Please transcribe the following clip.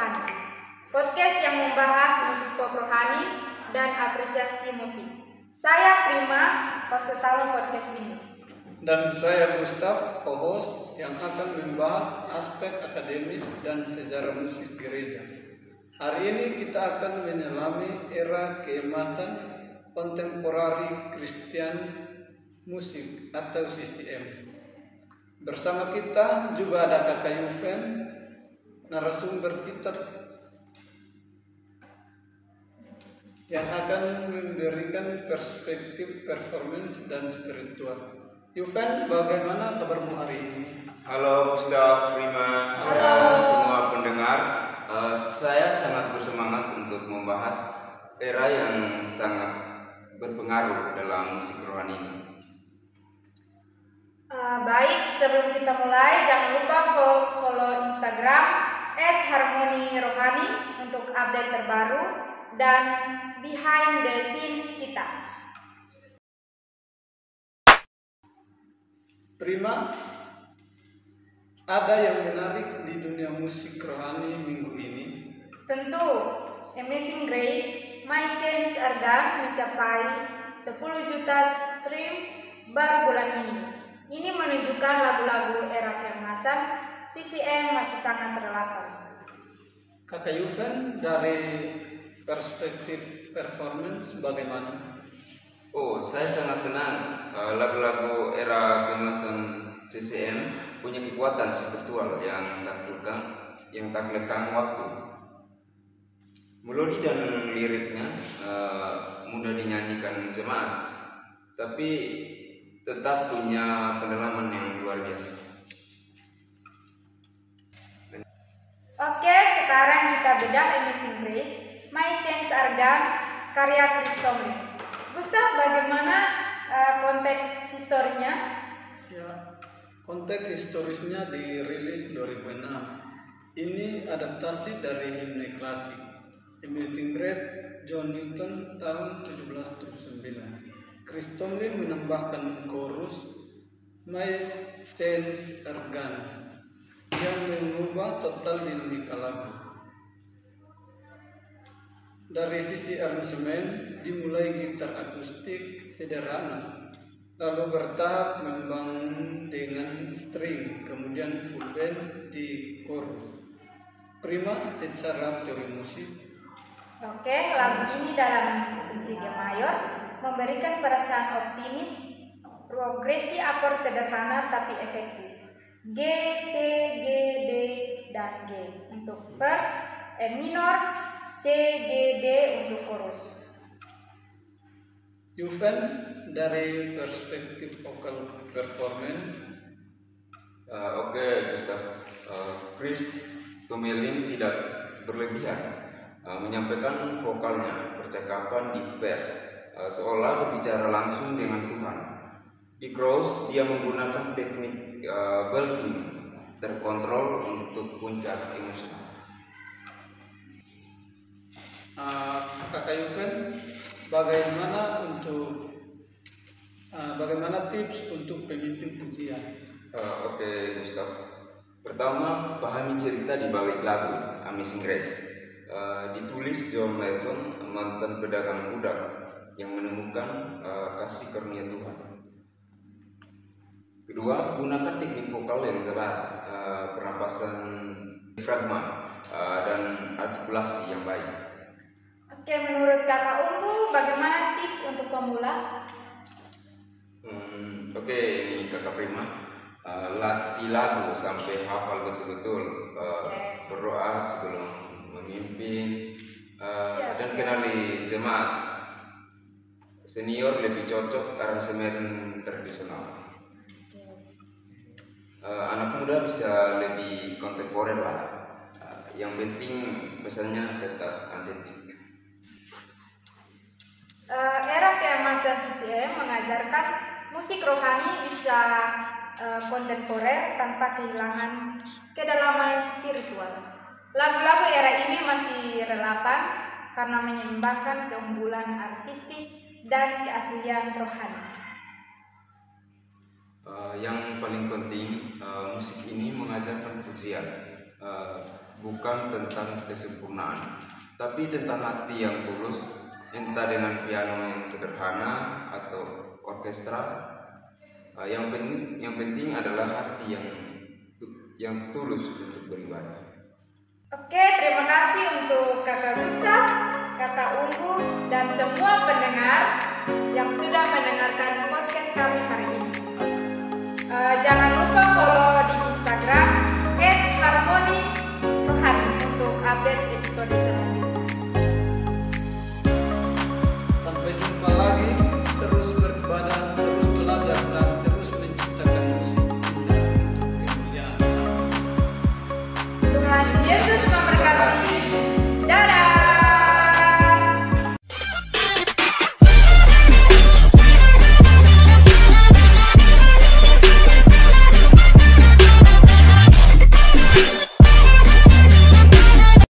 Rohani, podcast yang membahas musik pop rohani dan apresiasi musik. Saya Prima, host utama podcast ini. Dan saya Gustaf, co-host yang akan membahas aspek akademis dan sejarah musik gereja. Hari ini kita akan menyelami era keemasan kontemporari Christian Music atau CCM. Bersama kita juga ada Kakak Yuven, narasumber kita yang akan memberikan perspektif performance dan spiritual. Yuven, bagaimana kabarmu hari ini? Halo Gustaf, Prima, dan semua pendengar. Saya sangat bersemangat untuk membahas era yang sangat berpengaruh dalam musik rohani ini. Baik, sebelum kita mulai, jangan lupa follow Instagram @harmonirohani untuk update terbaru dan behind the scenes kita. Prima, ada yang menarik di dunia musik rohani minggu ini? Tentu, Amazing Grace, My Chains Are Gone mencapai 10 juta streams baru bulan ini. Ini menunjukkan lagu-lagu era keemasan CCM masih sangat relevan. Kakak Yuven, dari perspektif performance bagaimana? Saya sangat senang lagu-lagu era keemasan CCM punya kekuatan spiritual yang tak lekang waktu. Melodi dan liriknya mudah dinyanyikan jemaat, tapi tetap punya pendalaman yang luar biasa. Oke, sekarang kita bedah Amazing Grace, My Chains Are Gone, karya Chris Tomlin. Gustaf, bagaimana konteks historisnya? Ya, konteks historisnya dirilis 2006. Ini adaptasi dari himne klasik Amazing Grace John Newton tahun 1779. Chris Tomlin menambahkan chorus My Chains Are Gone yang mengubah total dinamika lagu. Dari sisi aransemen dimulai gitar akustik sederhana, lalu bertahap membangun dengan string, kemudian full band di chorus. Prima secara teori musik. Oke, lagu ini dalam G mayor memberikan perasaan optimis, progresi akord sederhana tapi efektif. G, C, G, D, dan G untuk verse, E minor, C, G, D untuk chorus. Yuven, dari perspektif vokal performance. Gustaf, Chris Tomlin tidak berlebihan menyampaikan vokalnya percakapan di verse seolah berbicara langsung dengan Tuhan. Di chorus dia menggunakan teknik belting terkontrol untuk puncak emosional. Kakak Yuven, bagaimana tips untuk pemimpin pujian? Gustaf. Pertama, pahami cerita di balik lagu Amazing Grace. Ditulis John Newton, mantan pedagang budak yang menemukan kasih karunia Tuhan. Kedua, gunakan teknik vokal yang jelas, pernapasan diafragma, dan artikulasi yang baik. Oke, menurut Kakak Umbu, bagaimana tips untuk pemula? Ini Kakak Prima. Latih lagu sampai hafal betul-betul. Berdoa sebelum memimpin, dan kenali jemaat. Senior lebih cocok aransemen tradisional. Anak muda bisa lebih kontemporer lah. Yang penting pesannya tetap autentik. Era keemasan CCM mengajarkan musik rohani bisa kontemporer tanpa kehilangan kedalaman spiritual. Lagu-lagu era ini masih relevan karena menyeimbangkan keunggulan artistik dan keaslian rohani. Yang paling penting, musik ini mengajarkan pujian, bukan tentang kesempurnaan, tapi tentang hati yang tulus, entah dengan piano yang sederhana atau orkestra. Yang penting adalah hati yang tulus untuk beribadah. Oke, terima kasih untuk Kakak Gustaf, Kakak Ungu, dan semua pendengar yang sudah mendengarkan podcast kami hari ini. Jangan lupa follow